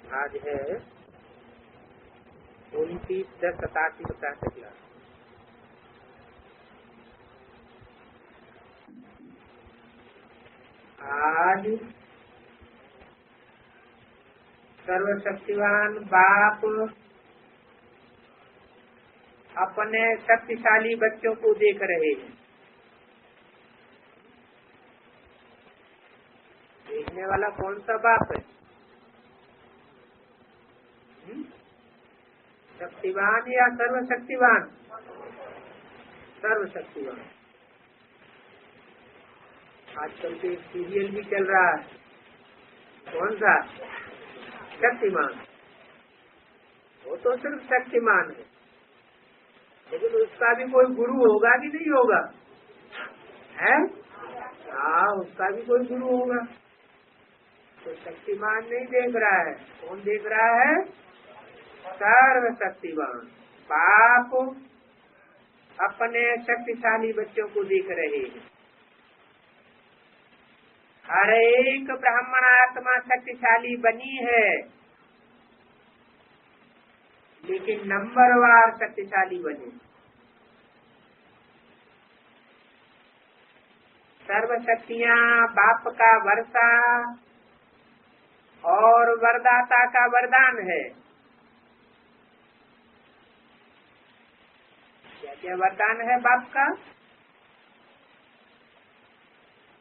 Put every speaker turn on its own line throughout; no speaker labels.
आज है 29/10/87 आज सर्वशक्तिवान बाप अपने शक्तिशाली बच्चों को देख रहे हैं। देखने वाला कौन सा बाप है? शक्तिवान या सर्वशक्तिवान? सर्वशक्तिवान। आजकल तो एक सीरियल भी चल रहा है, कौन सा? शक्तिमान। वो तो सिर्फ शक्तिमान है, लेकिन उसका भी कोई गुरु होगा कि नहीं होगा? है? हाँ, उसका भी कोई गुरु होगा। तो शक्तिमान नहीं देख रहा है, कौन देख रहा है? सर्वशक्तिवान बाप अपने शक्तिशाली बच्चों को देख रहे हैं। हर एक ब्राह्मण आत्मा शक्तिशाली बनी है, लेकिन नंबरवार शक्तिशाली बने। सर्वशक्तियाँ बाप का वर्षा और वरदाता का वरदान है। क्या क्या वरदान है बाप का?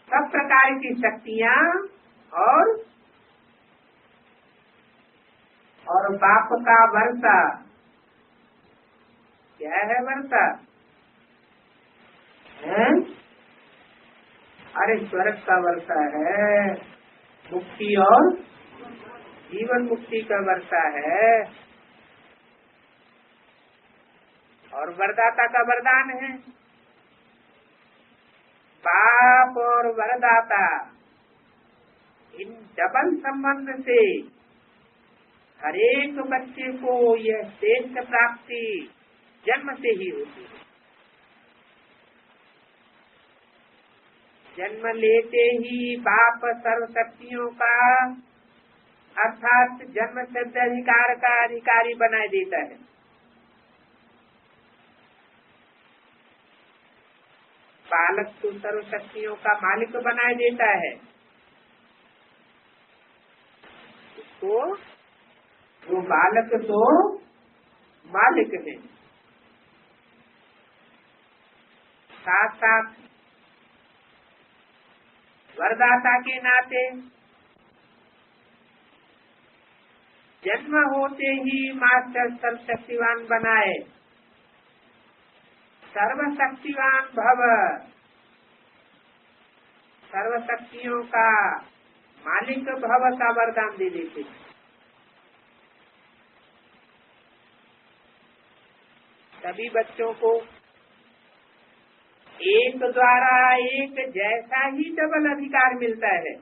सब प्रकार की शक्तियाँ और बाप का वर्षा। क्या है वर्षा? है? अरे स्वर्ग का वर्षा है, मुक्ति और जीवन मुक्ति का वर्षा है, और वरदाता का वरदान है। बाप और वरदाता इन डबल संबंध से हर एक बच्चे को यह श्रेष्ठ प्राप्ति जन्म से ही होती है। जन्म लेते ही बाप सर्वशक्तियों का अर्थात जन्म सिद्ध अधिकार का अधिकारी बना देता है। बालक तो सर्वशक्तियों का मालिक बना देता है। उसको वो बालक तो मालिक है, साथ साथ वरदाता के नाते जन्म होते ही मास्टर सर्वशक्तिवान बनाए। सर्वशक्तिवान भव, सर्वशक्तियों का मालिक भव का वरदान दे देते। सभी बच्चों को एक द्वारा एक जैसा ही डबल अधिकार मिलता है।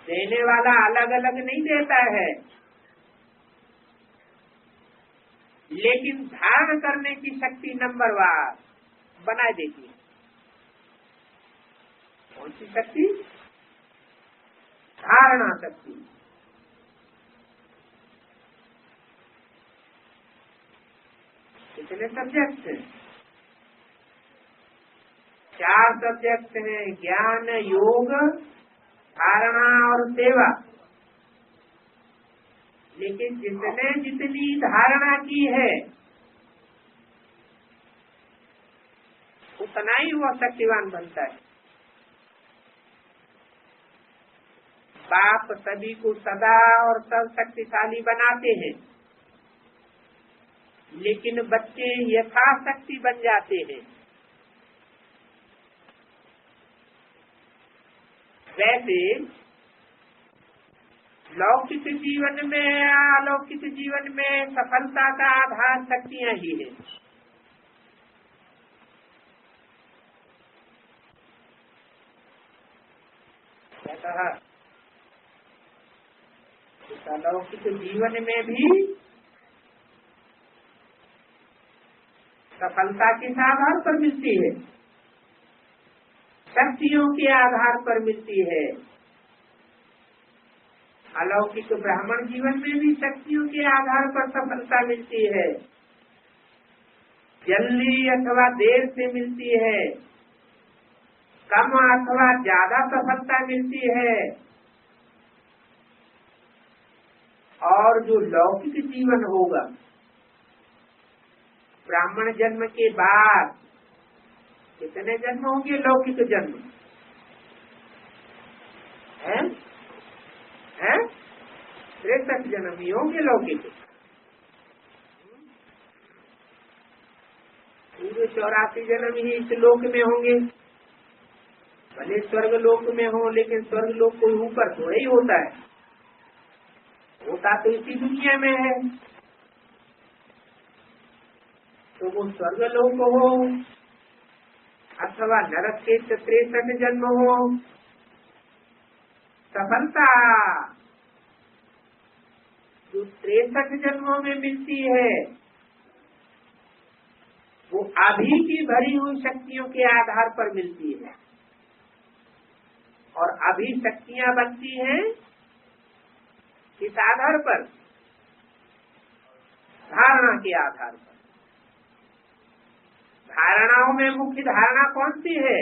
देने वाला अलग अलग नहीं देता है, लेकिन धारण करने की शक्ति नंबरवार बना देती है। कौन सी शक्ति? धारणा शक्ति। कितने सब्जेक्ट हैं? 4 सब्जेक्ट हैं, ज्ञान, योग, धारणा और सेवा। लेकिन जिसने जितनी धारणा की है उतना ही वह शक्तिवान बनता है। बाप सभी को सदा और सब शक्तिशाली बनाते हैं, लेकिन बच्चे यथाशक्ति बन जाते हैं। वैसे लौकिक जीवन में अलौकिक जीवन में सफलता का आधार शक्तियाँ ही है। क्या कहा? अलौकिक जीवन में भी सफलता किस आधार पर मिलती है? शक्तियों के आधार पर मिलती है। अलौकिक ब्राह्मण जीवन में भी शक्तियों के आधार पर सफलता मिलती है, जल्दी अथवा देर से मिलती है, कम अथवा ज्यादा सफलता मिलती है। और जो लौकिक जीवन होगा ब्राह्मण जन्म के बाद, कितने जन्म होंगे लौकिक जन्म हैं? 63 जन्म ही होंगे लौकिक। पूरे 84 जन्म ही इस लोक में होंगे। भले स्वर्ग लोक में हो, लेकिन स्वर्ग लोक कोई ऊपर थोड़ा ही होता है, होता तो इसी दुनिया में है। तो वो स्वर्ग लोक हो अथवा नरक के 63 जन्म हो, सफलता जो 63 जन्मों में मिलती है वो अभी की भरी हुई शक्तियों के आधार पर मिलती है। और अभी शक्तियां बनती हैं किस आधार पर? धारणा के आधार पर। धारणाओं में मुख्य धारणा कौन सी है?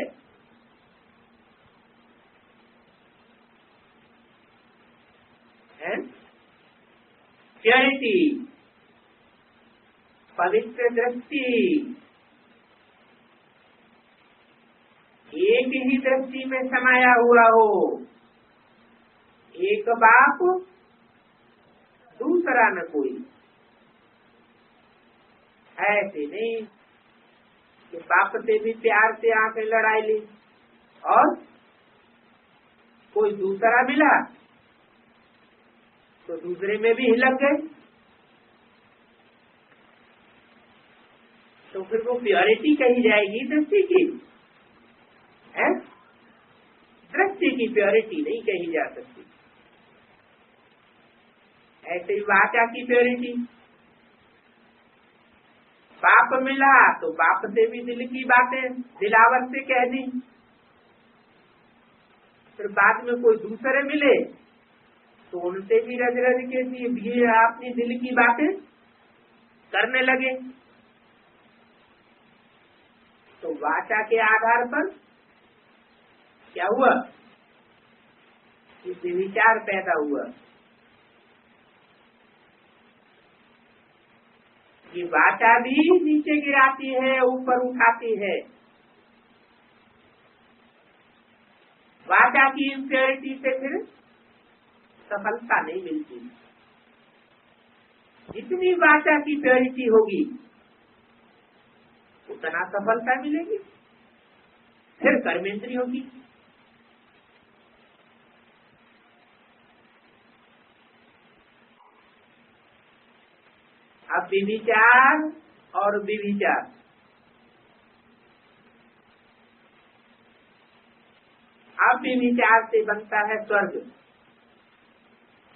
प्योरिटी, पवित्र दृष्टि। एक ही दृष्टि में समाया हुआ हो, एक बाप दूसरा न कोई। ऐसे नहीं कि बाप से भी प्यार से आके लड़ाई ली और कोई दूसरा मिला तो दूसरे में भी हिलक गए, तो फिर वो प्योरिटी कही जाएगी दृष्टि की है? दृष्टि की प्योरिटी नहीं कही जा सकती। ऐसे ही वाचा की प्योरिटी, बाप मिला तो बाप से भी दिल की बातें दिलावर से कह दी, फिर बाद में कोई दूसरे मिले तो उनसे भी रज रज के भी अपनी दिल की बातें करने लगे। तो वाचा के आधार पर क्या हुआ? कि विचार पैदा हुआ कि वाचा भी नीचे गिराती है, ऊपर उठाती है। वाचा की इम्प्योरिटी से फिर सफलता नहीं मिलती। जितनी वाचा की प्योरिटी होगी उतना सफलता मिलेगी। फिर कर्मेंद्रियों की, अब विविचार और विविचार, अब विविचार से बनता है स्वर्ग।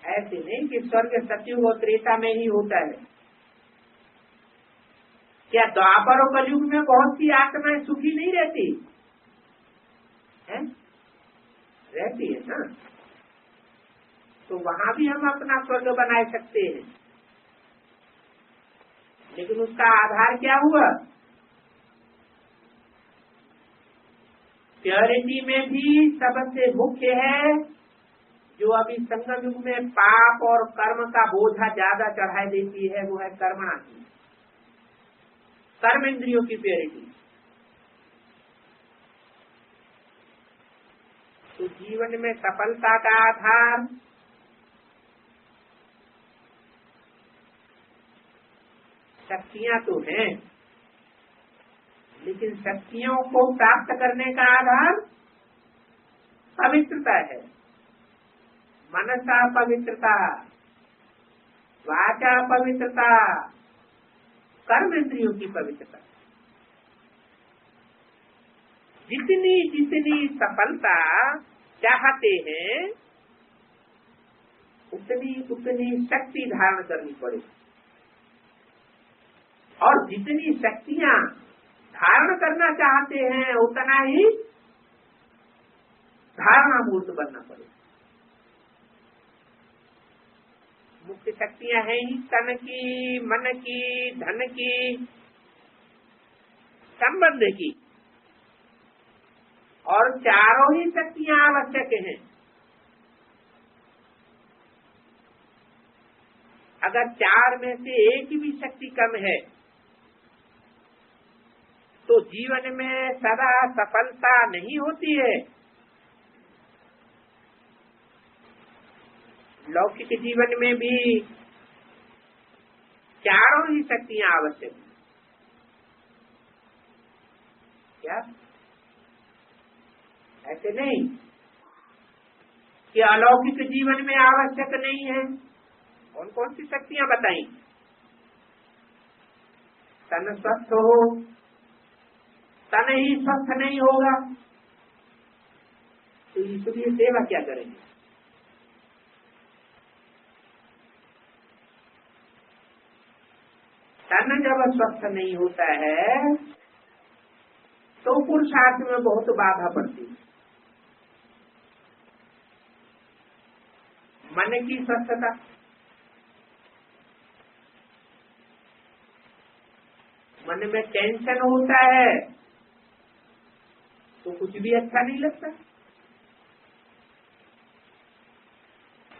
ऐसे नहीं कि स्वर्ग सतयुग और त्रेता में ही होता है। क्या द्वापर और कलयुग में बहुत सी आत्माएं सुखी नहीं रहती है? रहती है ना। तो वहां भी हम अपना स्वर्ग बना सकते हैं, लेकिन उसका आधार क्या हुआ? प्योरिटी में भी सबसे मुख्य है जो अभी संगम युग में पाप और कर्म का बोझा ज्यादा चढ़ाई देती है, वो है कर्मणा की, कर्म इंद्रियों की प्योरिटी। तो जीवन में सफलता का आधार शक्तियां तो हैं, लेकिन शक्तियों को प्राप्त करने का आधार पवित्रता है। मनसा पवित्रता, वाचा पवित्रता, कर्म इंद्रियों की पवित्रता। जितनी जितनी सफलता चाहते हैं उतनी उतनी शक्ति धारण करनी पड़ेगी, और जितनी शक्तियां धारण करना चाहते हैं उतना ही धारणा मूर्त बनना पड़ेगा। मुख्य शक्तियां हैं ही तन की, मन की, धन की, संबंध की, और चारों ही शक्तियां आवश्यक हैं। अगर चार में से एक भी शक्ति कम है तो जीवन में सदा सफलता नहीं होती है। लौकिक जीवन में भी चारों ही शक्तियां आवश्यक हैं। क्या ऐसे नहीं कि अलौकिक जीवन में आवश्यक नहीं है? कौन कौन सी शक्तियां बताई? तन स्वस्थ हो, तन ही स्वस्थ नहीं होगा तो इसलिए सेवा क्या करेंगे? तन जब स्वस्थ नहीं होता है तो पुरुषार्थ में बहुत बाधा पड़ती है। मन की स्वस्थता, मन में टेंशन होता है तो कुछ भी अच्छा नहीं लगता।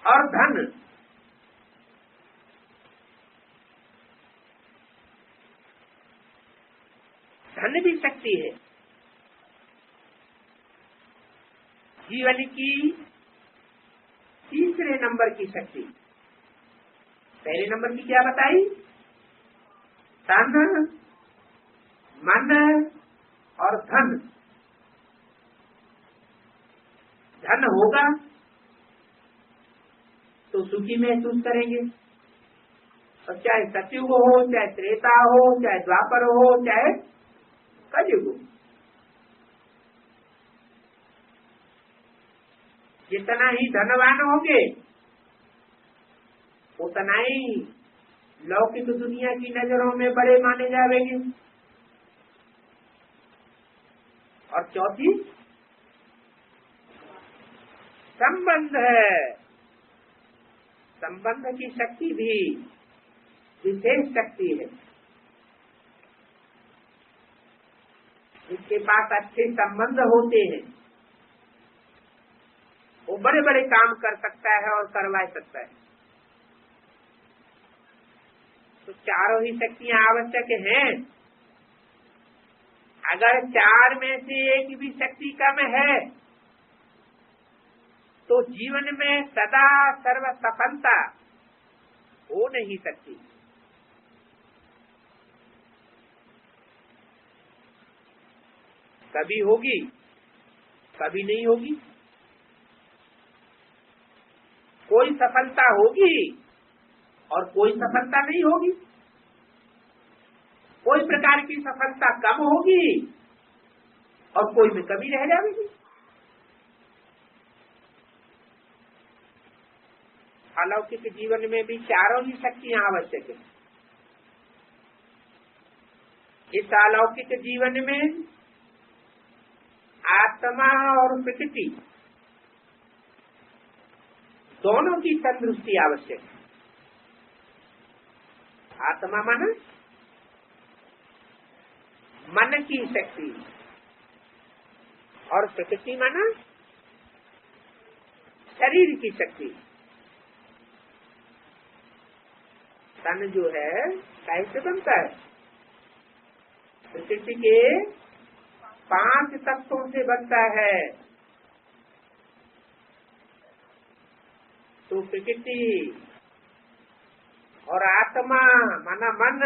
और धन, धन भी शक्ति है। जीवन की तीसरे नंबर की शक्ति। पहले नंबर की क्या बताई? तन, मन और धन। धन होगा तो सुखी महसूस करेंगे, और चाहे सतयुग हो, चाहे त्रेता हो, चाहे द्वापर हो, चाहे कलयुग हो। जितना ही धनवान होंगे उतना ही लौकिक दुनिया की नजरों में बड़े माने जाएंगे। और चौथी संबंध है। संबंध की शक्ति भी विशेष शक्ति है। जिसके पास अच्छे संबंध होते हैं वो बड़े बड़े काम कर सकता है और करवा सकता है। तो चारों ही शक्तियां आवश्यक हैं। अगर चार में से एक भी शक्ति कम है तो जीवन में सदा सर्व सफलता हो नहीं सकती। कभी होगी, कभी नहीं होगी। कोई सफलता होगी और कोई सफलता नहीं होगी। कोई प्रकार की सफलता कम होगी और कोई में कमी रह जाएगी। अलौकिक जीवन में भी चारों ही शक्तियां आवश्यक है। इस अलौकिक जीवन में आत्मा और प्रकृति दोनों की तंदुरुस्ती आवश्यक है। आत्मा मन की शक्ति और प्रकृति शरीर की शक्ति। तन जो है कैसे बनता है? प्रकृति के 5 तत्वों से बनता है। तो प्रकृति और आत्मा मन,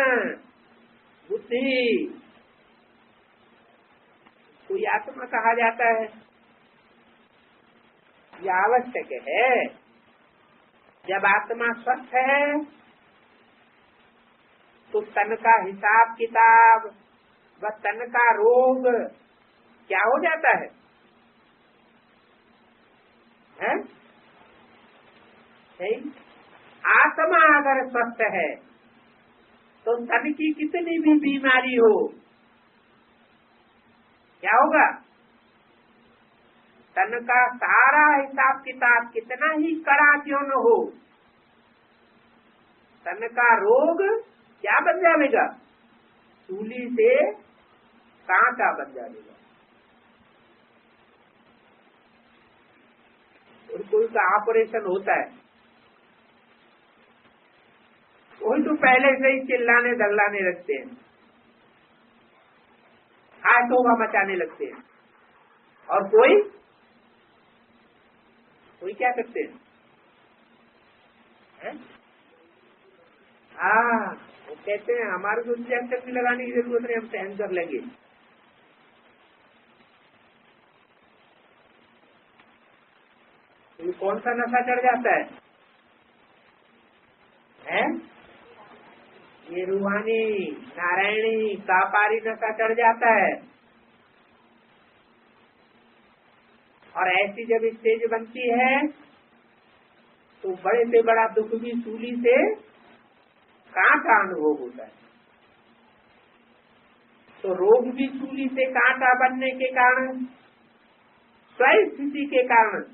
बुद्धि को आत्मा कहा जाता है। यह आवश्यक है। जब आत्मा स्वस्थ है तो तन का हिसाब किताब व तन का रोग क्या हो जाता है? आत्मा अगर स्वस्थ है तो तन की कितनी भी बीमारी हो क्या होगा? तन का सारा हिसाब किताब कितना ही कड़ा क्यों न हो तन का रोग क्या बन जाएगा? सूली से कांटा बन जाएगा। और कोई का ऑपरेशन होता है, वही तो पहले से ही चिल्लाने दगलाने लगते हैं, हाय तौबा मचाने लगते हैं। और कोई क्या करते हैं? हाँ, वो कहते हैं हमारे को इंजेक्शन भी लगाने की जरूरत नहीं, हम सहन कर लेंगे। तो कौन सा नशा चढ़ जाता है? ये रूहानी नारायणी कापारी नशा चढ़ जाता है। और ऐसी जब स्टेज बनती है तो बड़े से बड़ा दुख भी सूली से कांटा अनुभव होता है। तो रोग भी सूली से कांटा बनने के कारण, स्वयं स्थिति के कारण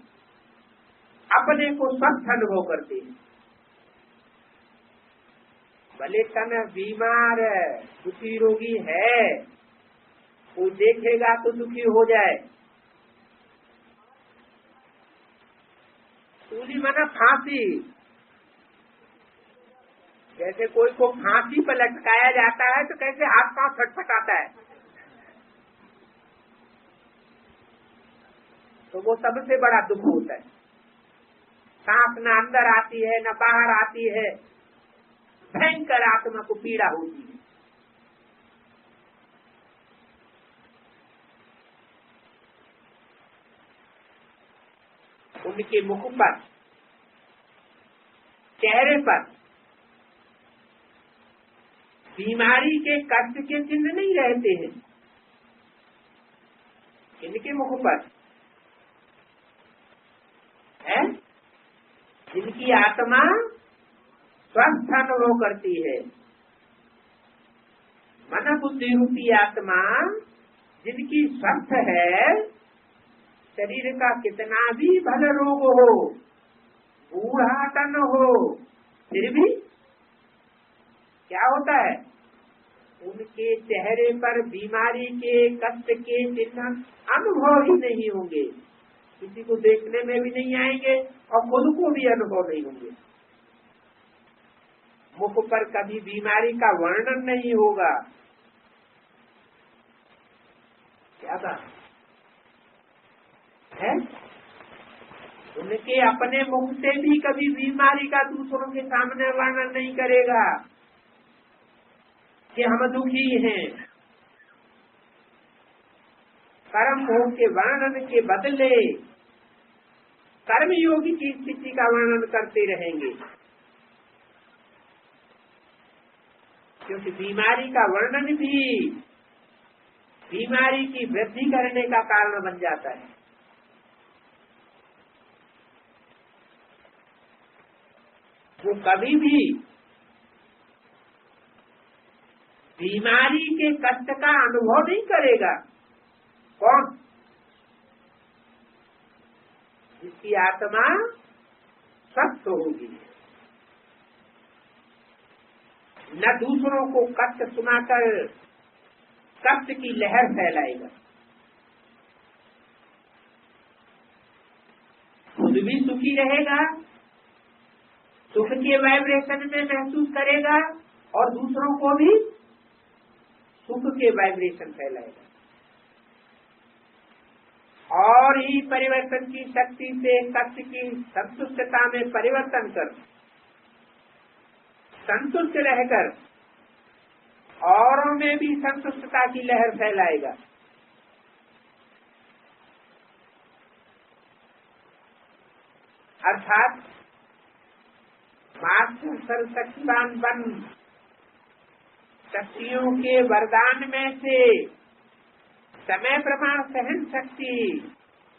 अपने को स्वस्थ अनुभव करते हैं। भले तन बीमार है, दुखी रोगी है, वो देखेगा तो दुखी हो जाए। सूली माना फांसी। जैसे कोई को फांसी पर लटकाया जाता है तो कैसे हाथ पांव छटपटाता है, तो वो सबसे बड़ा दुख होता है। सांस न अंदर आती है न बाहर आती है, भयंकर आत्मा को पीड़ा होती है। उनके मुख पर, चेहरे पर बीमारी के कष्ट के चिन्ह नहीं रहते हैं। इनके मुख पर है, जिनकी आत्मा स्वस्थ अनुभव करती है। मन बुद्धि रूपी आत्मा जिनकी स्वस्थ है, शरीर का कितना भी भले रोग हो, बूढ़ापन हो, फिर भी क्या होता है? उनके चेहरे पर बीमारी के कष्ट के चिन्ह अनुभव ही नहीं होंगे, किसी को देखने में भी नहीं आएंगे और खुद को भी अनुभव नहीं होंगे। मुख पर कभी बीमारी का वर्णन नहीं होगा। क्या बात है? उनके अपने मुख से भी कभी बीमारी का दूसरों के सामने वर्णन नहीं करेगा कि हम दुखी हैं। कर्म भोग के वर्णन के बदले कर्मयोगी की स्थिति का वर्णन करते रहेंगे, क्योंकि बीमारी का वर्णन भी बीमारी की वृद्धि करने का कारण बन जाता है। वो कभी भी बीमारी के कष्ट का अनुभव नहीं करेगा। कौन? जिसकी आत्मा स्वस्थ होगी, न दूसरों को कष्ट सुनाकर कष्ट की लहर फैलाएगा, खुद भी सुखी रहेगा, सुख के वाइब्रेशन में महसूस करेगा और दूसरों को भी सुख के वाइब्रेशन फैलाएगा। और ही परिवर्तन की शक्ति से कष्ट की संतुष्टता में परिवर्तन कर संतुष्ट रहकर औरों में भी संतुष्टता की लहर फैलाएगा। अर्थात मास्टर सर्वशक्तिवान बन शक्तियों के वरदान में से समय प्रमाण सहन शक्ति,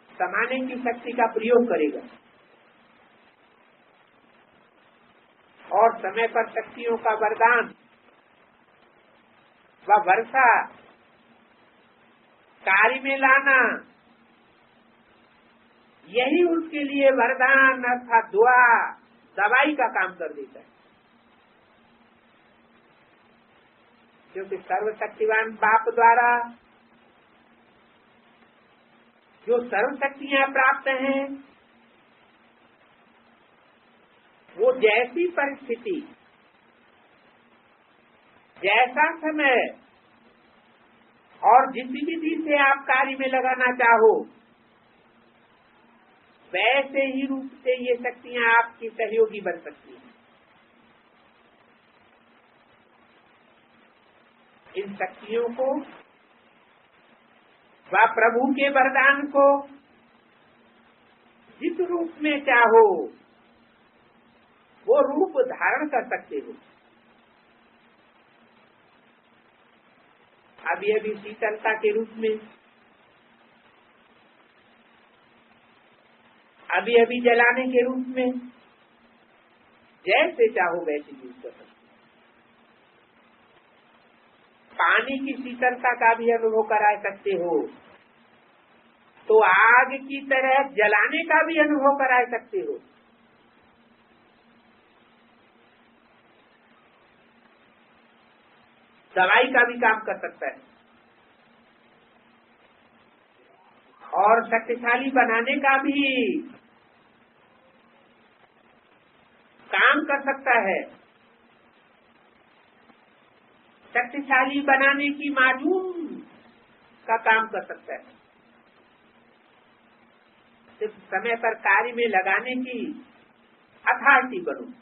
समाने की शक्ति का प्रयोग करेगा और समय पर शक्तियों का वरदान व वर्षा कार्य में लाना, यही उसके लिए वरदान अर्थात दुआ दवाई का काम कर देता है। क्योंकि सर्वशक्तिवान बाप द्वारा जो सर्वशक्तियां प्राप्त हैं, वो जैसी परिस्थिति, जैसा समय और जिस विधि से आप कार्य में लगाना चाहो, वैसे ही रूप से ये शक्तियां आपकी सहयोगी बन सकती हैं। इन शक्तियों को व प्रभु के वरदान को जिस रूप में चाहो वो रूप धारण कर सकते हो। अभी अभी शीतलता के रूप में, अभी अभी जलाने के रूप में, जैसे चाहो वैसे यूज कर सकते। पानी की शीतलता का भी अनुभव करा सकते हो, तो आग की तरह जलाने का भी अनुभव करा सकते हो। दवाई का भी काम कर सकता है और शक्तिशाली बनाने का भी काम कर सकता है। शक्तिशाली बनाने की माजून का काम कर सकता है। सिर्फ समय पर कार्य में लगाने की अथॉरिटी बनो।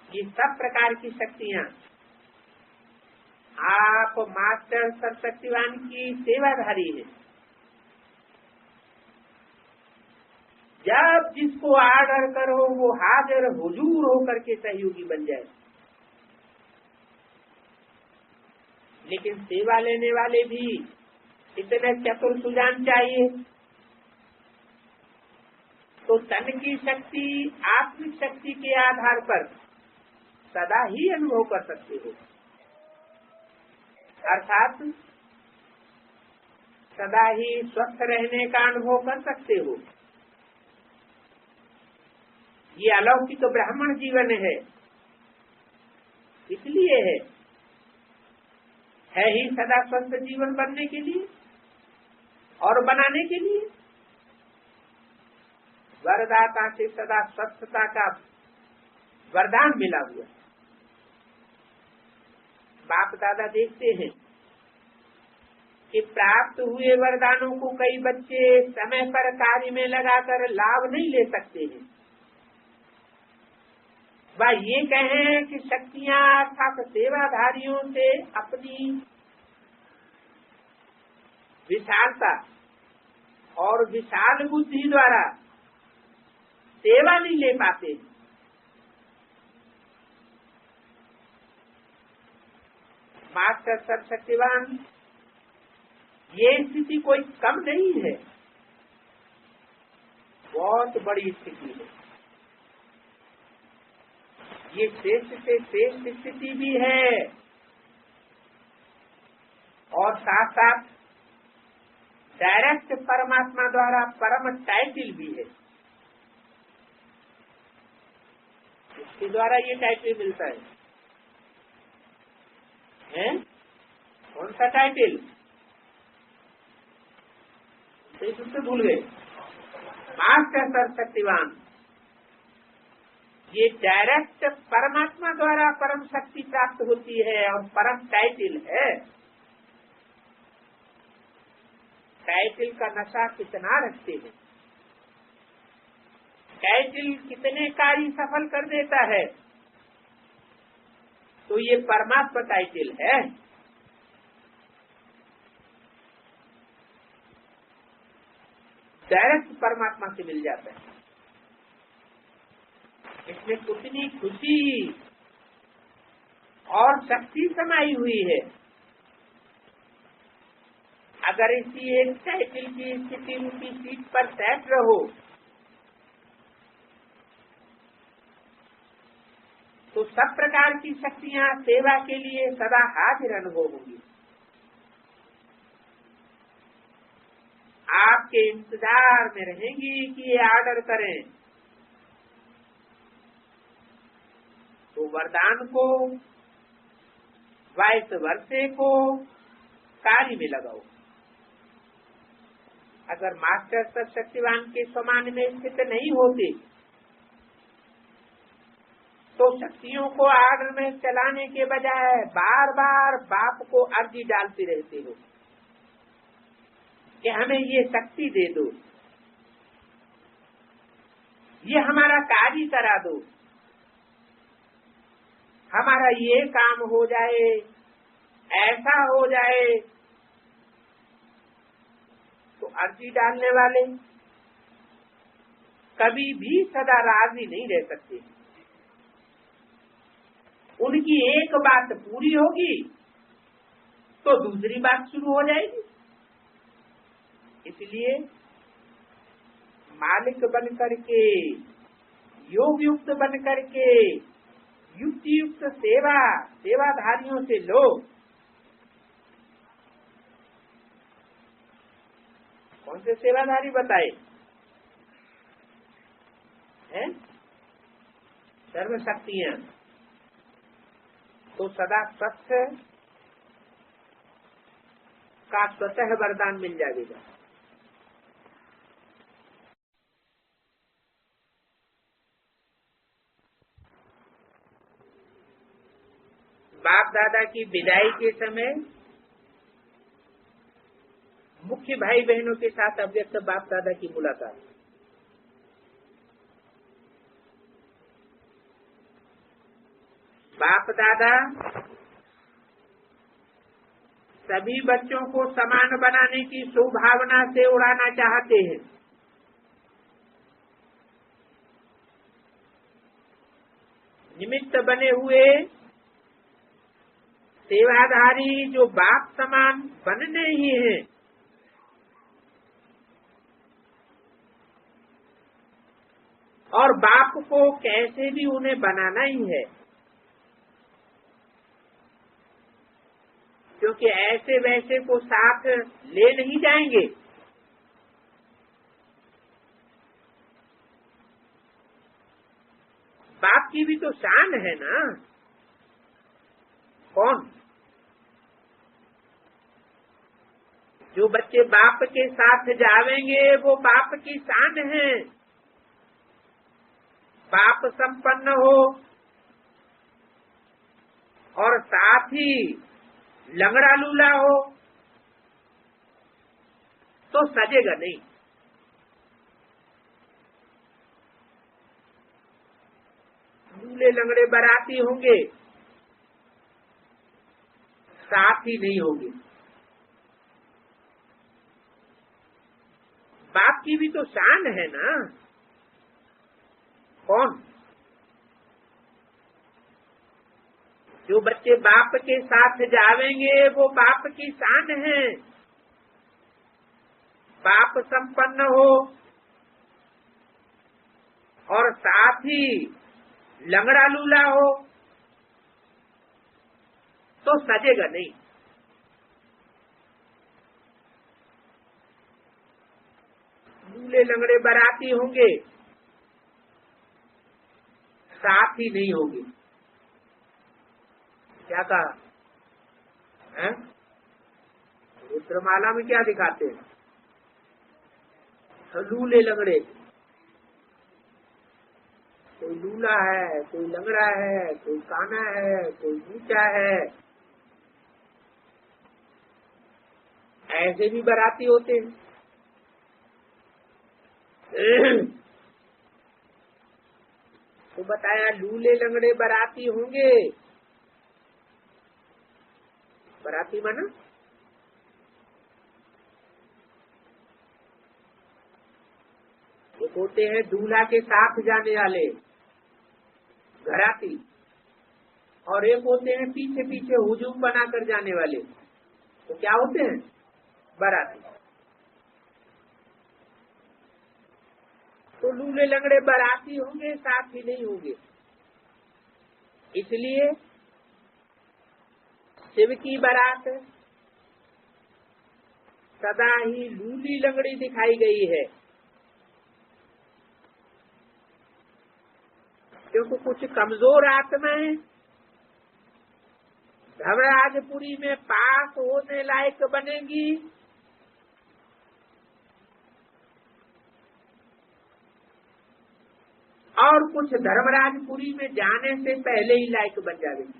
ये सब प्रकार की शक्तियां आप मास्टर सर्वशक्तिवान की सेवाधारी है। जब जिसको आर्डर करो वो हाजिर हुजूर होकर के सहयोगी बन जाए। लेकिन सेवा लेने वाले भी इतने चतुर सुजान चाहिए। तो तन की शक्ति, आत्मिक शक्ति के आधार पर सदा ही अनुभव कर सकते हो, अर्थात सदा ही स्वस्थ रहने का अनुभव कर सकते हो। ये अलौकिक तो ब्राह्मण जीवन है, इसलिए है ही सदा स्वस्थ जीवन बनने के लिए और बनाने के लिए। वरदाता से सदा स्वस्थता का वरदान मिला हुआ। बाप दादा देखते हैं कि प्राप्त हुए वरदानों को कई बच्चे समय पर कार्य में लगाकर लाभ नहीं ले सकते हैं। वह ये कहें कि शक्तियां अर्थात सेवाधारियों से अपनी विशालता और विशाल बुद्धि द्वारा सेवा नहीं ले पाते। मास्टर सर्वशक्तिवान, ये स्थिति कोई कम नहीं है, बहुत बड़ी स्थिति है। ये श्रेष्ठ से श्रेष्ठ स्थिति भी है और साथ साथ डायरेक्ट परमात्मा द्वारा परम टाइटल भी है। इसके द्वारा ये टाइटल मिलता है। कौन सा टाइटल? तो भूल गए। मास्टर सर्वशक्तिवान, ये डायरेक्ट परमात्मा द्वारा परम शक्ति प्राप्त होती है और परम टाइटल है। टाइटल का नशा कितना रखते हैं, टाइटल कितने कार्य सफल कर देता है। तो ये परमात्मा टाइटल है। डायरेक्ट परमात्मा से मिल जाता है। इसमें कितनी खुशी और शक्ति समाई हुई है। अगर इसी एक टाइटल की स्थिति रूपी सीट पर सेट रहो तो सब प्रकार की शक्तियां सेवा के लिए सदा हाजिर अनुभव होंगी। आपके इंतजार में रहेंगी कि ये ऑर्डर करें। तो वरदान को वाइस वर्षे को कार्य में लगाओ। अगर मास्टर सब शक्तिवान के समान में स्थित नहीं होते तो शक्तियों को आर्डर में चलाने के बजाय बार बार बाप को अर्जी डालते रहते हो कि हमें ये शक्ति दे दो, ये हमारा कार्य करा दो, हमारा ये काम हो जाए, ऐसा हो जाए। तो अर्जी डालने वाले कभी भी सदा राजी नहीं रह सकते। उनकी एक बात पूरी होगी तो दूसरी बात शुरू हो जाएगी। इसलिए मालिक बन करके, योग युक्त बन करके, युक्ति युक्त सेवाधारियों से लो। कौन से सेवाधारी बताए हैं? सर्वशक्तियां। तो सदा सत्य का स्वतः वरदान मिल जाएगा। बाप दादा की विदाई के समय मुख्य भाई बहनों के साथ अव्यक्त बाप दादा की मुलाकात। बाप दादा सभी बच्चों को समान बनाने की सुभावना से उड़ाना चाहते हैं। निमित्त बने हुए सेवाधारी जो बाप समान बनने ही हैं, और बाप को कैसे भी उन्हें बनाना ही है, क्योंकि ऐसे वैसे को साथ ले नहीं जाएंगे। बाप की भी तो शान है ना। कौन? जो बच्चे बाप के साथ जावेंगे वो बाप की शान है। बाप संपन्न हो और साथ ही लंगड़ा लूला हो तो सजेगा नहीं। लूले लंगड़े बाराती होंगे, साथ ही नहीं होंगे। बाप की भी तो शान है ना। कौन? जो बच्चे बाप के साथ जावेंगे वो बाप की शान है। बाप संपन्न हो और साथ ही लंगड़ा लूला हो तो सजेगा नहीं। लूले लंगड़े बाराती होंगे, साथ ही नहीं होंगे। क्या कहा है? रुद्रमाला में क्या दिखाते हैं? लूले लंगड़े, कोई लूला है, कोई लंगड़ा है, कोई काना है, कोई नीचा है। ऐसे भी बाराती होते हैं। तो बताया लूले लंगड़े बाराती होंगे। बाराती माना एक होते हैं दूल्हा के साथ जाने वाले घराती, और एक होते हैं पीछे पीछे हुजूम बनाकर जाने वाले। तो क्या होते हैं? बाराती। तो लूले लंगड़े बाराती होंगे, साथ ही नहीं होंगे। इसलिए शिव की बारात सदा ही लूली लंगड़ी दिखाई गई है, क्योंकि कुछ कमजोर आत्माएं धर्मराजपुरी में पास होने लायक बनेगी और कुछ धर्मराजपुरी में जाने से पहले ही लायक बन जाएगी।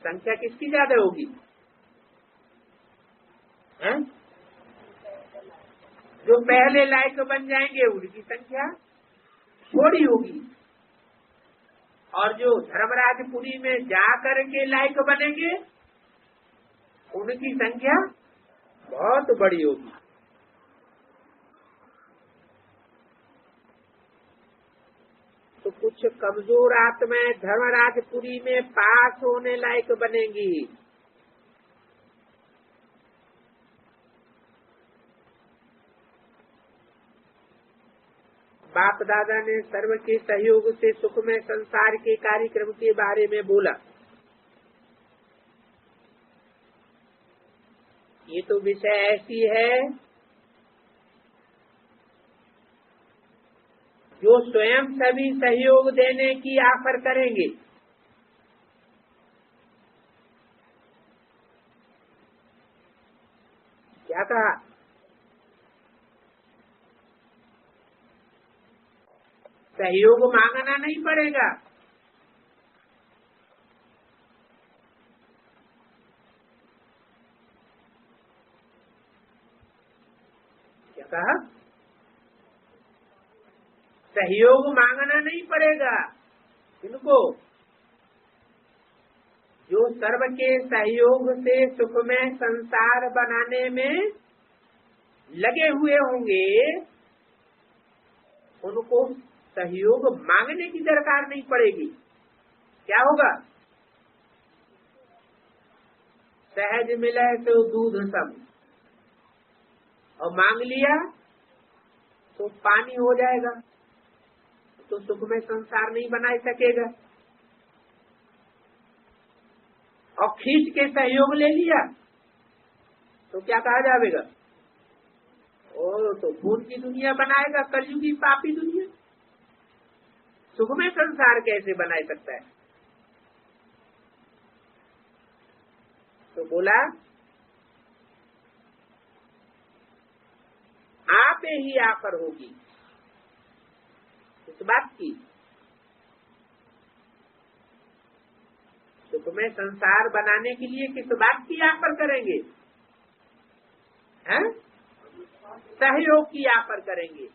संख्या किसकी ज्यादा होगी? हैं? जो पहले लायक बन जाएंगे उनकी संख्या थोड़ी होगी और जो धर्मराजपुरी में जा करके लायक बनेंगे उनकी संख्या बहुत बड़ी होगी। तो कुछ कमजोर आत्माएं धर्मराजपुरी में पास होने लायक बनेंगी। बाप दादा ने सर्व के सहयोग से सुखमय संसार के कार्यक्रम के बारे में बोला। ये तो विषय ऐसी है जो स्वयं सभी सहयोग देने की ऑफर करेंगे। क्या कहा? सहयोग मांगना नहीं पड़ेगा। क्या कहा? सहयोग मांगना नहीं पड़ेगा। इनको जो सर्व के सहयोग से सुखमय संसार बनाने में लगे हुए होंगे उनको सहयोग मांगने की दरकार नहीं पड़ेगी। क्या होगा? सहज मिले तो दूध सब, और मांग लिया तो पानी हो जाएगा, तो सुखमय संसार नहीं बना सकेगा। और खींच के सहयोग ले लिया तो क्या कहा जाएगा? ओ तो खून की दुनिया बनाएगा, कलयुगी पापी दुनिया। सुखमय संसार कैसे बना सकता है? तो बोला आप ही आफर होगी। इस बात की सुखमय संसार बनाने के लिए किस बात की आफर करेंगे? हैं? सहयोग की आफर करेंगे।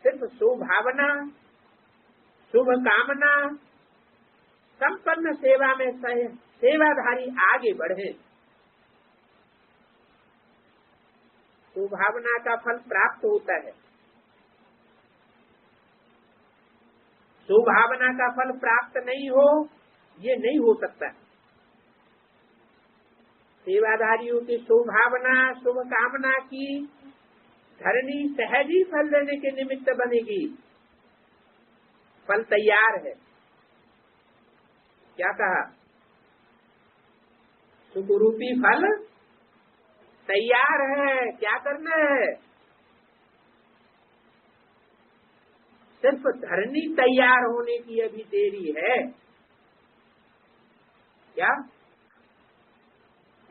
सिर्फ सुभावना, शुभ कामना, संपन्न सेवा में सेवाधारी आगे बढ़े। सुभावना का फल प्राप्त होता है। सुभावना का फल प्राप्त नहीं हो, ये नहीं हो सकता। सेवाधारियों की सुभावना, शुभ कामना की धरनी सहज ही फल देने के निमित्त बनेगी। फल तैयार है। क्या कहा? सुखरूपी फल तैयार है। क्या करना है? सिर्फ धरनी तैयार होने की अभी देरी है। क्या?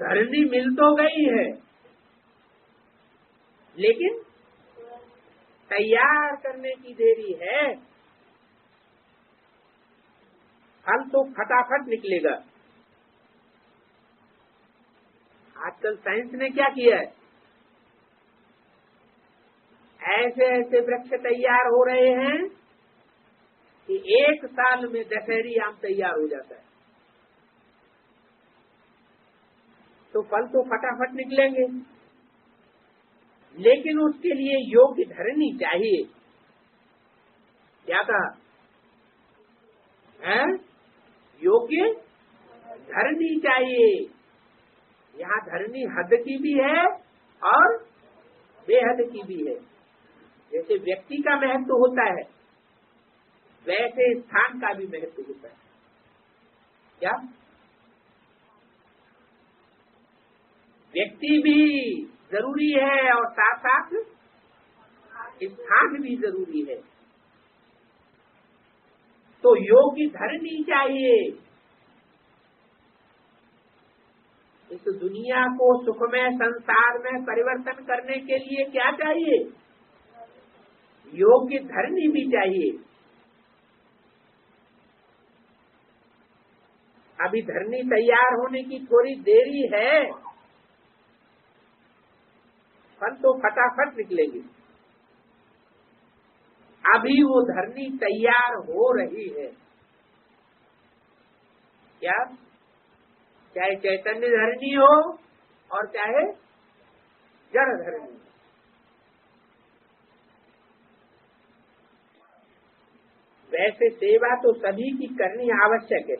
धरनी मिल तो गई है, लेकिन तैयार करने की देरी है। फल तो फटाफट निकलेगा। आजकल साइंस ने क्या किया है? ऐसे ऐसे वृक्ष तैयार हो रहे हैं कि 1 साल में दशहरी आम तैयार हो जाता है। तो फल तो फटाफट निकलेंगे, लेकिन उसके लिए योग्य धरनी चाहिए। क्या कहा? है? योग्य धरनी चाहिए। यहाँ धरनी हद की भी है और बेहद की भी है। जैसे व्यक्ति का महत्व होता है, वैसे स्थान का भी महत्व होता है। क्या? व्यक्ति भी जरूरी है और साथ साथ स्थान भी जरूरी है। तो योग्य धरनी चाहिए। इस दुनिया को सुखमय संसार में परिवर्तन करने के लिए क्या चाहिए? योग्य धरनी भी चाहिए। अभी धरनी तैयार होने की थोड़ी देरी है, फल तो फटाफट निकलेंगे। अभी वो धरनी तैयार हो रही है। क्या? चाहे चैतन्य धरनी हो और चाहे जड़ धरनी। वैसे सेवा तो सभी की करनी आवश्यक है।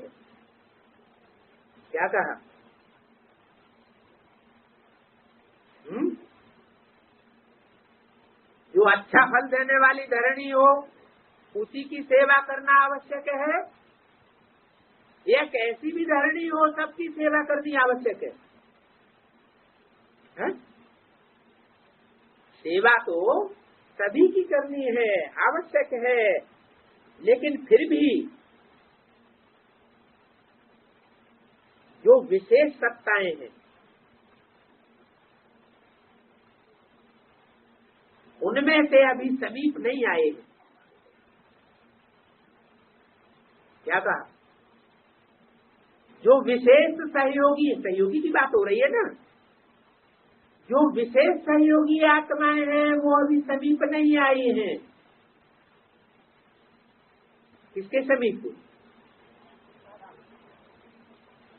क्या कहा? जो अच्छा फल देने वाली धरनी हो उसी की सेवा करना आवश्यक है। या कैसी भी धरनी हो सबकी सेवा करनी आवश्यक है? सेवा तो सभी की करनी है, आवश्यक है, लेकिन फिर भी जो विशेष सत्ताएं हैं उनमें से अभी समीप नहीं आए। क्या कहा? जो विशेष सहयोगी की बात हो रही है ना, जो विशेष सहयोगी आत्माएं हैं वो अभी समीप नहीं आई हैं। किसके समीप?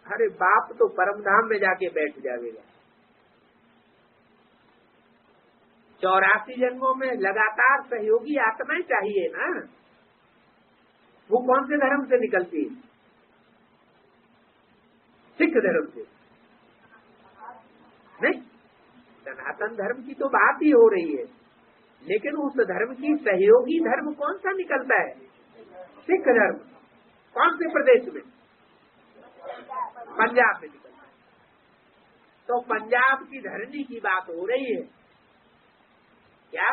अरे बाप तो परमधाम में जाके बैठ जाएगा। 84 जन्मों में लगातार सहयोगी आत्माएं चाहिए ना। वो कौन से धर्म से निकलती है? सिख धर्म से नहीं, सनातन धर्म की तो बात ही हो रही है, लेकिन उस धर्म की सहयोगी धर्म कौन सा निकलता है? सिख धर्म। कौन से प्रदेश में? पंजाब में निकलता है। तो पंजाब की धरनी की बात हो रही है। क्या?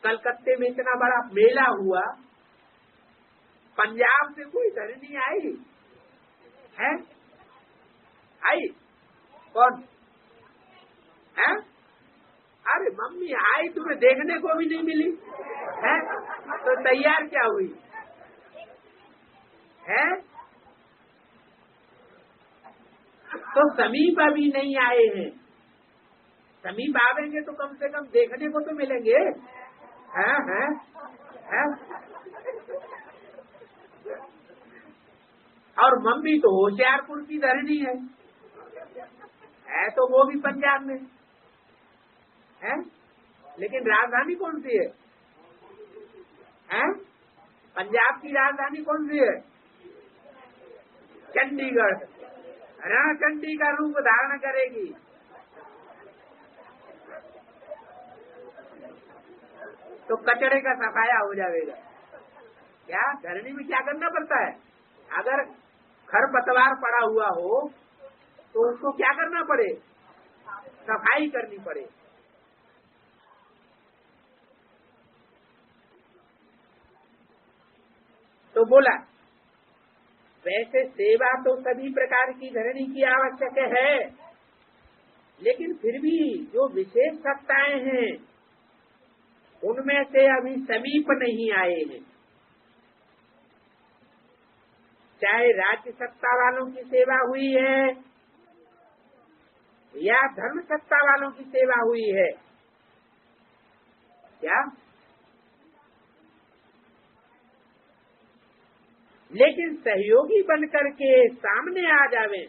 कलकत्ते में इतना बड़ा मेला हुआ, पंजाब से कोई धरनी आई है? आई? कौन है? अरे मम्मी आई, तुम्हें देखने को भी नहीं मिली है, तो तैयार क्या हुई है? तो समीप अभी नहीं आए हैं। समीप आवेंगे तो कम से कम देखने को तो मिलेंगे। हैं? और मम्मी तो होशियारपुर की धरनी है तो वो भी पंजाब में है, लेकिन राजधानी कौन सी है? पंजाब की राजधानी कौन सी है? चंडीगढ़। रणचंडी का रूप धारण करेगी। तो कचड़े का सफाया हो जाएगा। क्या धरनी में क्या करना पड़ता है? अगर खरपतवार पड़ा हुआ हो तो उसको क्या करना पड़े? सफाई करनी पड़े। तो बोला वैसे सेवा तो सभी प्रकार की धरनी की आवश्यक है, लेकिन फिर भी जो विशेष सत्ताएं हैं उनमें से अभी समीप नहीं आए हैं। चाहे राज्य सत्ता वालों की सेवा हुई है या धर्म सत्ता वालों की सेवा हुई है। क्या? लेकिन सहयोगी बनकर के सामने आ जावे।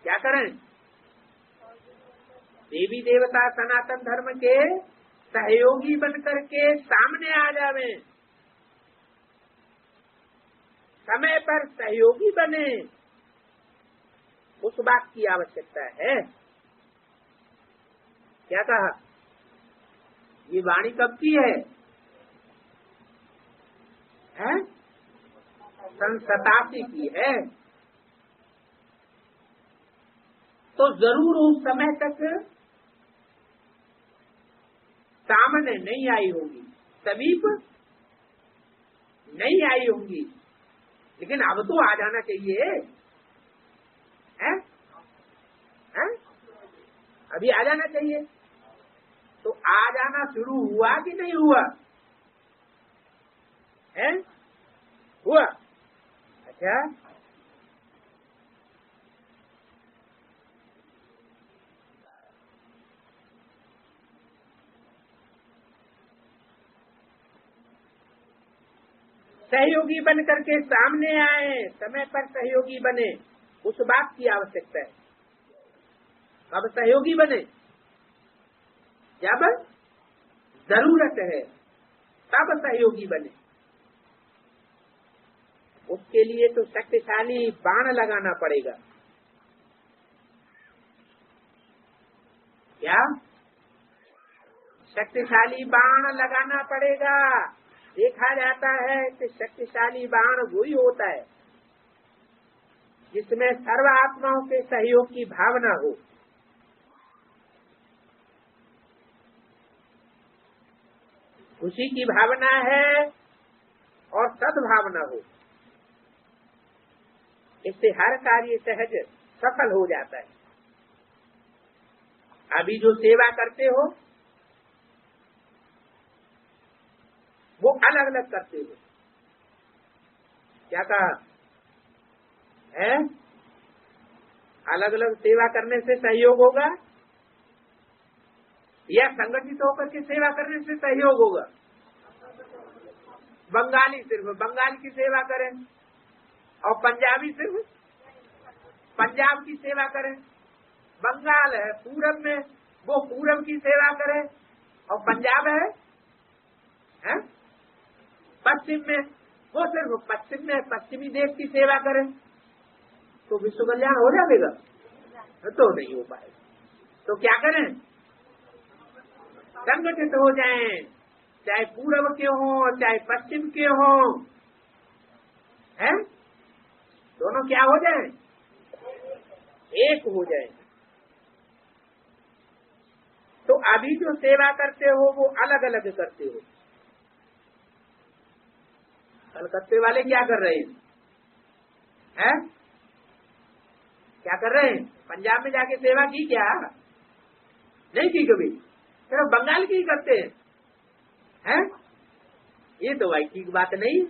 क्या करें? देवी देवता सनातन धर्म के सहयोगी बनकर के सामने आ जावे, समय पर सहयोगी बने, उस बात की आवश्यकता है। क्या कहा? ये वाणी कब की है? सन 87 की है। तो जरूर उस समय तक सामने नहीं आई होंगी, समीप नहीं आई होंगी, लेकिन अब तो आ जाना चाहिए, है? है? अभी आ जाना चाहिए। तो आ जाना शुरू हुआ कि नहीं हुआ? है? हुआ। अच्छा, सहयोगी बन करके सामने आए, समय पर सहयोगी बने, उस बात की आवश्यकता है। अब सहयोगी बने जब जरूरत है, तब सहयोगी बने। उसके लिए तो शक्तिशाली बाण लगाना पड़ेगा। क्या? शक्तिशाली बाण लगाना पड़ेगा। देखा जाता है कि शक्तिशाली बाण वही होता है जिसमें सर्व आत्माओं के सहयोग की भावना हो। खुशी की भावना है और सद्भावना हो, इससे हर कार्य सहज सफल हो जाता है। अभी जो सेवा करते हो वो अलग अलग करते हो। क्या कहा है? अलग अलग सेवा करने से सहयोग होगा या संगठित होकर के सेवा करने से सहयोग होगा? बंगाली सिर्फ बंगाल की सेवा करें और पंजाबी सिर्फ पंजाब की सेवा करें। बंगाल है पूरब में, वो पूरब की सेवा करे, और पंजाब है पश्चिम में, वो सिर्फ पश्चिम में पश्चिमी देश की सेवा करे। तो विश्व कल्याण हो जाएगा? तो नहीं हो पाएगा। तो क्या करें? संगठित हो जाएं, चाहे पूर्व के हों चाहे पश्चिम के हों, हैं? दोनों क्या हो जाएं? एक हो जाएं। तो अभी जो सेवा करते हो वो अलग अलग करते हो। कलकत्ते वाले क्या कर रहे हैं? हैं? क्या कर रहे हैं? पंजाब में जाके सेवा की क्या? नहीं की कभी। सिर्फ बंगाल की करते हैं। ये तो भाई ठीक बात नहीं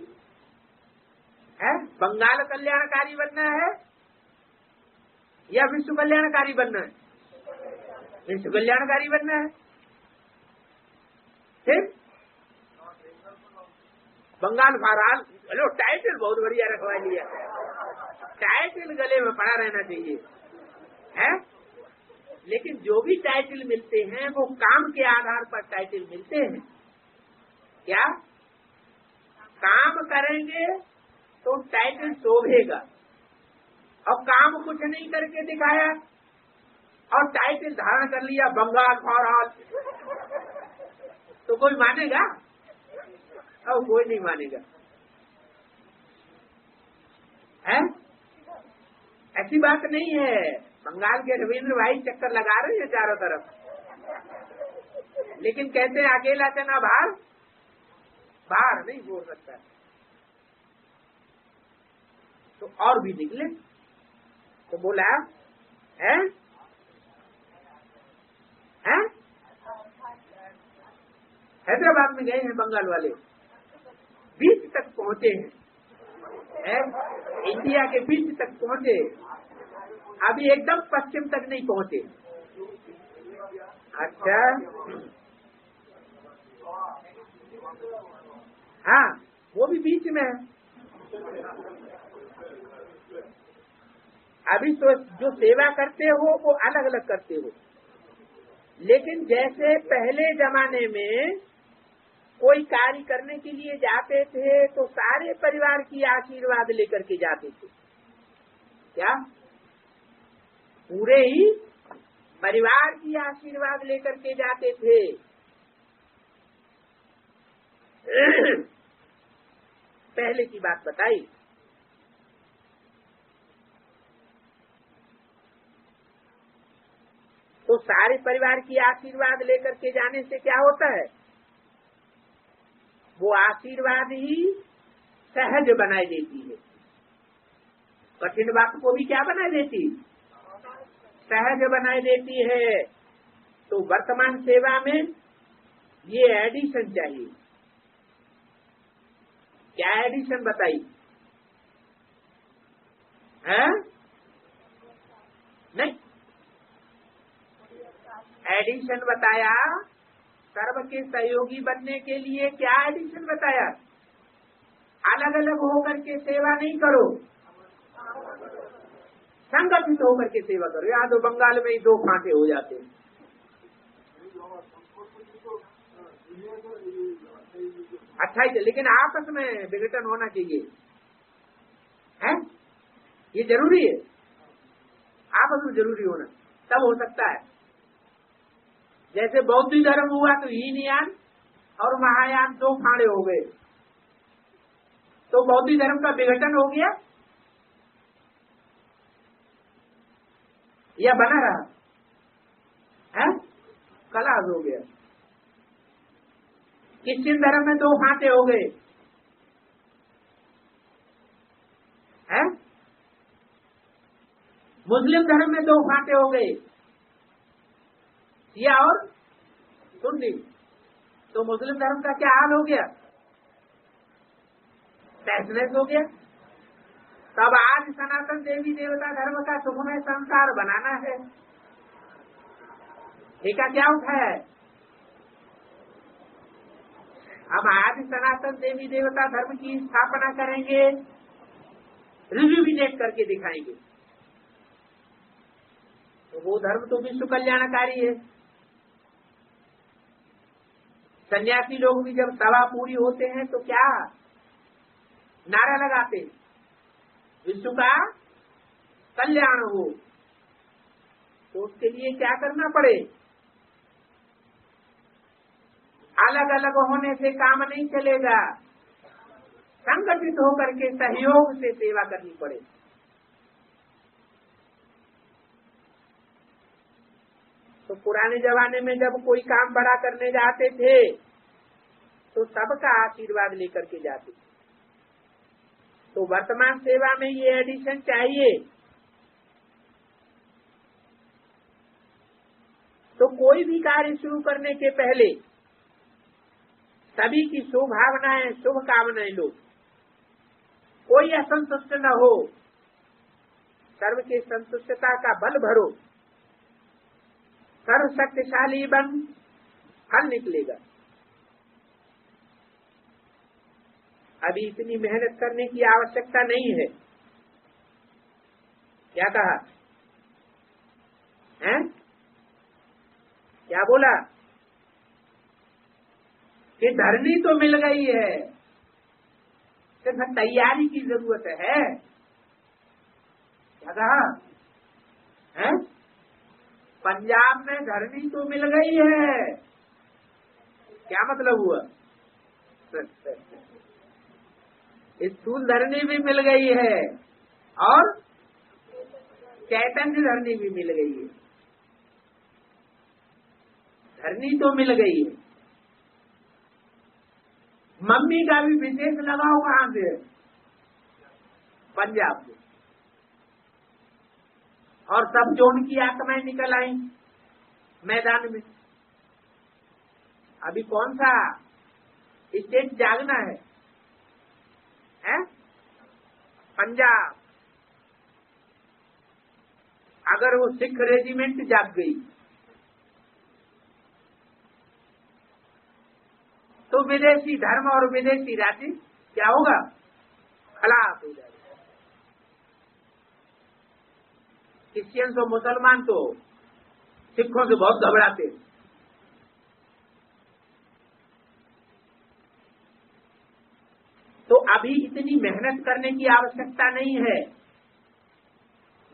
है। बंगाल कल्याणकारी बनना है या विश्व कल्याणकारी बनना है? विश्व कल्याणकारी बनना है। फिर बंगाल बहरहाल, चलो टाइटल बहुत बढ़िया रखवा लिया, टाइटल गले में पड़ा रहना चाहिए, है? लेकिन जो भी टाइटल मिलते हैं वो काम के आधार पर टाइटल मिलते हैं। क्या काम करेंगे तो टाइटल शोभेगा, और काम कुछ नहीं करके दिखाया और टाइटल धारण कर लिया बंगाल बहरहाल, तो कोई मानेगा? और कोई नहीं मानेगा, है? ऐसी बात नहीं है। बंगाल के रविंद्र भाई चक्कर लगा रहे हैं चारों तरफ, लेकिन कहते हैं अकेला चना बाहर बाहर नहीं बोल सकता, तो और भी निकले। तो बोला है हैदराबाद में गए हैं बंगाल वाले, बीच तक पहुंचे हैं, इंडिया के बीच तक पहुंचे, अभी एकदम पश्चिम तक नहीं पहुंचे। अच्छा, हाँ वो भी बीच में है। अभी तो जो सेवा करते हो वो अलग अलग करते हो, लेकिन जैसे पहले जमाने में कोई कार्य करने के लिए जाते थे तो सारे परिवार की आशीर्वाद लेकर के जाते थे। क्या? पूरे ही परिवार की आशीर्वाद लेकर के जाते थे। पहले की बात बताई। तो सारे परिवार की आशीर्वाद लेकर के जाने से क्या होता है, वो आशीर्वाद ही सहज बनाए देती है। कठिन बात को भी क्या बनाए देती, सहज बनाए देती है। तो वर्तमान सेवा में ये एडिशन चाहिए। क्या एडिशन बताई है? नहीं, एडिशन बताया सर्व के सहयोगी बनने के लिए। क्या एडिशन बताया? अलग अलग होकर के सेवा नहीं करो, संगठित होकर के सेवा करो। यहाँ तो बंगाल में ही 2 कांटे हो जाते हैं। अच्छा ही, लेकिन आपस में विघटन होना चाहिए, है? ये जरूरी है, आपस में जरूरी होना, तब हो सकता है। जैसे बौद्ध धर्म हुआ तो हीनयान और महायान 2 खाड़े हो गए, तो बौद्ध धर्म का विघटन हो गया या बना रहा है? कलाश हो गया। क्रिश्चियन धर्म में 2 खांटे हो गए, है? मुस्लिम धर्म में 2 खांटे हो गए, शिया और सुन्नी। तो मुस्लिम धर्म का क्या हाल हो गया, तहस-नहस हो गया। तब आज सनातन देवी देवता धर्म का सुखमय संसार बनाना है, ठेका क्या उठाया है? हम आज सनातन देवी देवता धर्म की स्थापना करेंगे, रिव्यू भी देख करके दिखाएंगे। तो वो धर्म तो विश्व कल्याणकारी है। सन्यासी लोग भी जब सभा पूरी होते हैं तो क्या नारा लगाते, विश्व का कल्याण हो। तो उसके लिए क्या करना पड़े, अलग अलग होने से काम नहीं चलेगा, संगठित होकर के सहयोग से सेवा करनी पड़े। तो पुराने जमाने में जब कोई काम बड़ा करने जाते थे तो सबका आशीर्वाद लेकर के जाते थे। तो वर्तमान सेवा में ये एडिशन चाहिए। तो कोई भी कार्य शुरू करने के पहले सभी की शुभभावनाएं, शुभकामनाएं लो, कोई असंतुष्ट न हो, सर्व के संतुष्टता का बल भरो, सर्व शक्तिशाली बन, फल निकलेगा। अभी इतनी मेहनत करने की आवश्यकता नहीं है। क्या कहा है? क्या बोला कि धरनी तो मिल गई है, सिर्फ तैयारी की जरूरत है। क्या कहा है? पंजाब में धरनी तो मिल गई है, क्या मतलब हुआ? स्थूल धरनी भी मिल गई है और चैतन्य धरनी भी मिल गई है। धरनी तो मिल गई है, मम्मी का भी विशेष लगाव कहां से है? पंजाब से। और सब जोन की आत्माएं निकल आई मैदान में। अभी कौन सा स्टेट जागना है? पंजाब। अगर वो सिख रेजिमेंट जाग गई तो विदेशी धर्म और विदेशी राज्य क्या होगा? खलास हो जाएगा। क्रिश्चियंस और मुसलमान तो सिखों से बहुत घबराते हैं। तो अभी इतनी मेहनत करने की आवश्यकता नहीं है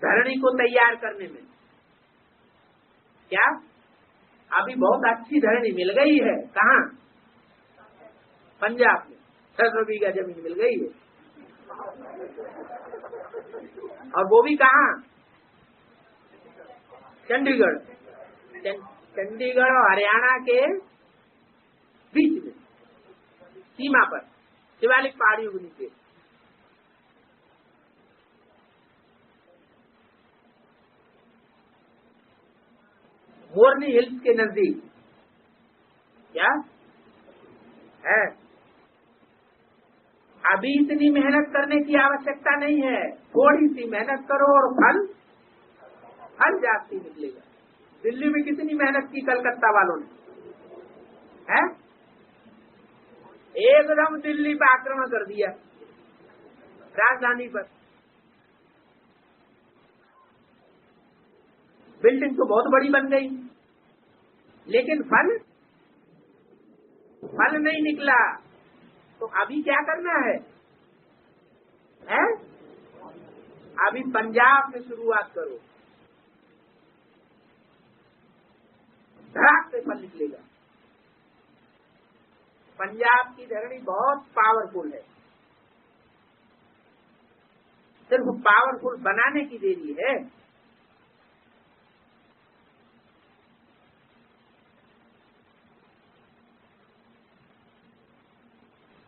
धरनी को तैयार करने में। क्या अभी बहुत अच्छी धरनी मिल गई है? कहाँ? पंजाब में 600 बीघा जमीन मिल गई है। और वो भी कहाँ? चंडीगढ़। चंडीगढ़ और हरियाणा के बीच में, सीमा पर, शिवालिक पहाड़ियों के नीचे। मोरनी हिल्स के नजदीक क्या है। अभी इतनी मेहनत करने की आवश्यकता नहीं है, थोड़ी सी मेहनत करो और फल जाती निकलेगा। दिल्ली में कितनी मेहनत की कलकत्ता वालों ने, है एकदम दिल्ली पर आक्रमण कर दिया, राजधानी पर। बिल्डिंग तो बहुत बड़ी बन गई, लेकिन फल नहीं निकला। तो अभी क्या करना है, अभी पंजाब से शुरुआत करो, धड़ाक से फल निकलेगा। पंजाब की धरनी बहुत पावरफुल है, सिर्फ पावरफुल बनाने की देरी है।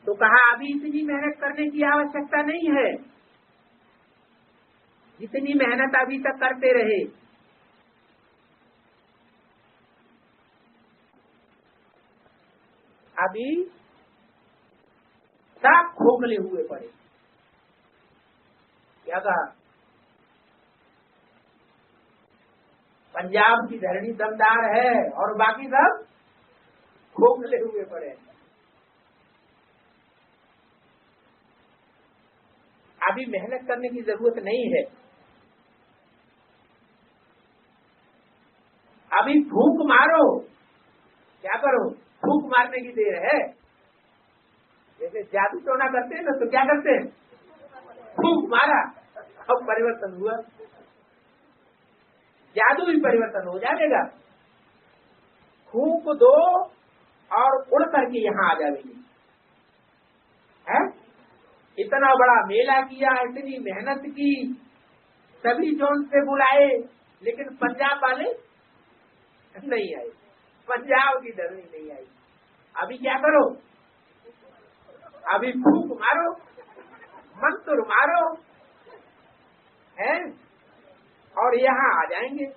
तो कहा अभी इतनी मेहनत करने की आवश्यकता नहीं है, जितनी मेहनत अभी तक करते रहे। अभी सब खोखले हुए पड़े। क्या कहा, पंजाब की धरनी दमदार है और बाकी सब खोखले हुए पड़े। अभी मेहनत करने की जरूरत नहीं है, अभी फूंक मारो। क्या करो, फूंक मारने की देर है। जैसे जादू टोना करते हैं ना, तो क्या करते हैं, फूंक मारा, अब परिवर्तन हुआ। जादू भी परिवर्तन हो जाएगा। फूंक दो और उड़ करके यहाँ आ जाएगी। है इतना बड़ा मेला किया, इतनी मेहनत की, सभी जोन से बुलाए, लेकिन पंजाब वाले नहीं आए, पंजाब की धरनी नहीं आई। अभी क्या करो, अभी फूंक मारो, मंत्र मारो, है और यहाँ आ जाएंगे।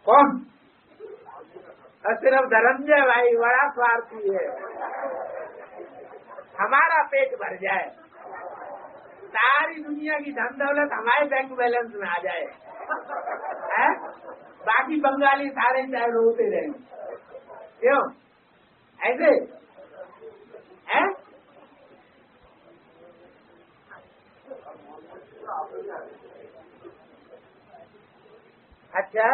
कौन, सिर्फ धनंजय भाई बड़ा स्वार्थी है, हमारा पेट भर जाए, सारी दुनिया की धन दौलत हमारे बैंक बैलेंस में आ जाए, है? बाकी बंगाली सारे चाहे रोते रहे। क्यों ऐसे है? अच्छा,